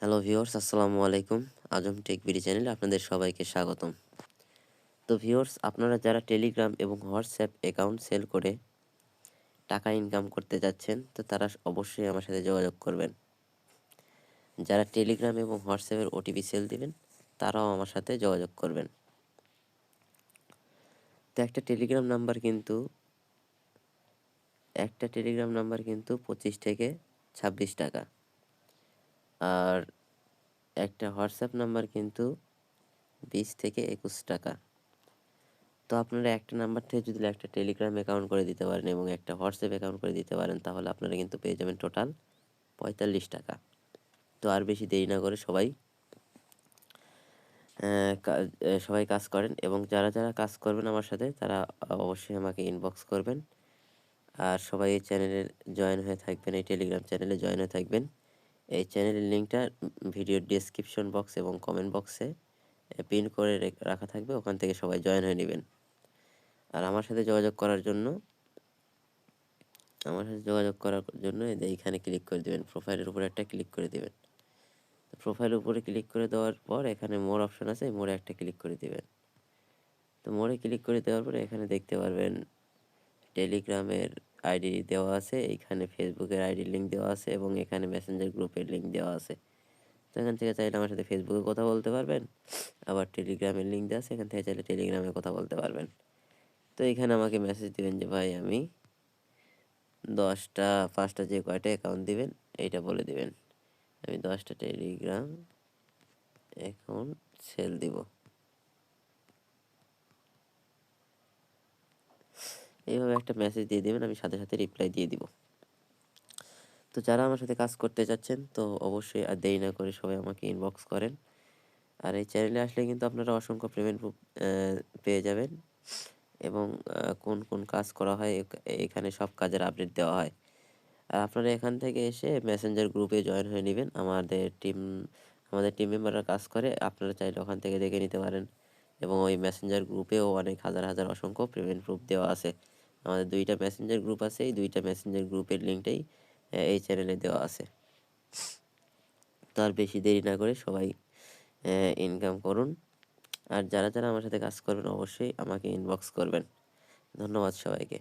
Hello viewers, আসসালামু আলাইকুম। আজম tech BD চ্যানেলে আপনাদের সবাইকে স্বাগতম। তো ভিউয়ার্স, আপনারা যারা টেলিগ্রাম এবং হোয়াটসঅ্যাপ অ্যাকাউন্ট সেল করে টাকা ইনকাম করতে যাচ্ছেন, তো তারা অবশ্যই আমার সাথে যোগাযোগ করবেন। যারা টেলিগ্রাম এবং হোয়াটসঅ্যাপের ওটিপি সেল দিবেন, তারাও আমার সাথে যোগাযোগ করবেন। তো একটা টেলিগ্রাম নাম্বার কিন্তু 25 থেকে 26 টাকা, আর একটা হোয়াটসঅ্যাপ নাম্বার কিন্তু 20 থেকে 21 টাকা। তো আপনারা একটা নাম্বার থেকে যদি একটা টেলিগ্রাম অ্যাকাউন্ট করে দিতে পারেন এবং একটা হোয়াটসঅ্যাপ অ্যাকাউন্ট করে দিতে পারেন, তাহলে আপনারা কিন্তু পেয়ে যাবেন টোটাল 45 টাকা। তো আর বেশি দেরি না করে সবাই কাজ করেন, এবং যারা যারা কাজ করবেন আমার সাথে তারা অবশ্যই আমাকে ইনবক্স করবেন। আর সবাই এই চ্যানেলে জয়েন হয়ে থাকবেন, এই টেলিগ্রাম চ্যানেলে জয়েন হয়ে থাকবেন। এই চ্যানেলের লিঙ্কটা ভিডিওর ডেসক্রিপশন বক্স এবং কমেন্ট বক্সে পিন করে রাখা থাকবে, ওখান থেকে সবাই জয়েন হয়ে নেবেন। আর আমার সাথে যোগাযোগ করার জন্য এই যে এইখানে ক্লিক করে দেবেন, প্রোফাইলের উপরে একটা ক্লিক করে দেবেন। প্রোফাইলের উপরে ক্লিক করে দেওয়ার পর এখানে মোর অপশন আছে, এই মোড়ে একটা ক্লিক করে দেবেন। তো মোড়ে ক্লিক করে দেওয়ার পরে এখানে দেখতে পারবেন টেলিগ্রামের আইডি দেওয়া আছে, এইখানে ফেসবুকের আইডি লিঙ্ক দেওয়া আছে, এবং এখানে মেসেঞ্জার গ্রুপের লিঙ্ক দেওয়া আছে। তো এখান থেকে চাইলে আমার সাথে ফেসবুকে কথা বলতে পারবেন, আবার টেলিগ্রামের লিঙ্ক দেওয়া আছে, এখান থেকে চাইলে টেলিগ্রামে কথা বলতে পারবেন। তো এখানে আমাকে মেসেজ দিবেন যে ভাই আমি 10টা 5টা যে কয়টা অ্যাকাউন্ট দিবেন এইটা বলে দিবেন। আমি 10টা টেলিগ্রাম অ্যাকাউন্ট সেল দিব, এইভাবে একটা মেসেজ দিয়ে দিবেন, আমি সাথে সাথে রিপ্লাই দিয়ে দিব। তো যারা আমার সাথে কাজ করতে চাচ্ছেন, তো অবশ্যই আর দেরি না করে সবাই আমাকে ইনবক্স করেন। আর এই চ্যানেলে আসলে কিন্তু আপনারা অসংখ্য পেমেন্ট পেয়ে যাবেন, এবং কোন কোন কাজ করা হয় এখানে সব কাজের আপডেট দেওয়া হয়। আর আপনারা এখান থেকে এসে মেসেঞ্জার গ্রুপে জয়েন হয়ে নেবেন, আমাদের টিম মেম্বাররা কাজ করে, আপনারা চাইলে ওখান থেকে দেখে নিতে পারেন। এবং ওই মেসেঞ্জার গ্রুপেও অনেক হাজার হাজার অসংখ্য পেমেন্ট প্রুফ দেওয়া আছে। আমাদের 2টা মেসেঞ্জার গ্রুপ আছে, এই 2টা মেসেঞ্জার গ্রুপের লিঙ্কটাই এই চ্যানেলে দেওয়া আছে। তো আর বেশি দেরি না করে সবাই ইনকাম করুন। আর যারা যারা আমার সাথে কাজ করবেন অবশ্যই আমাকে ইনবক্স করবেন। ধন্যবাদ সবাইকে।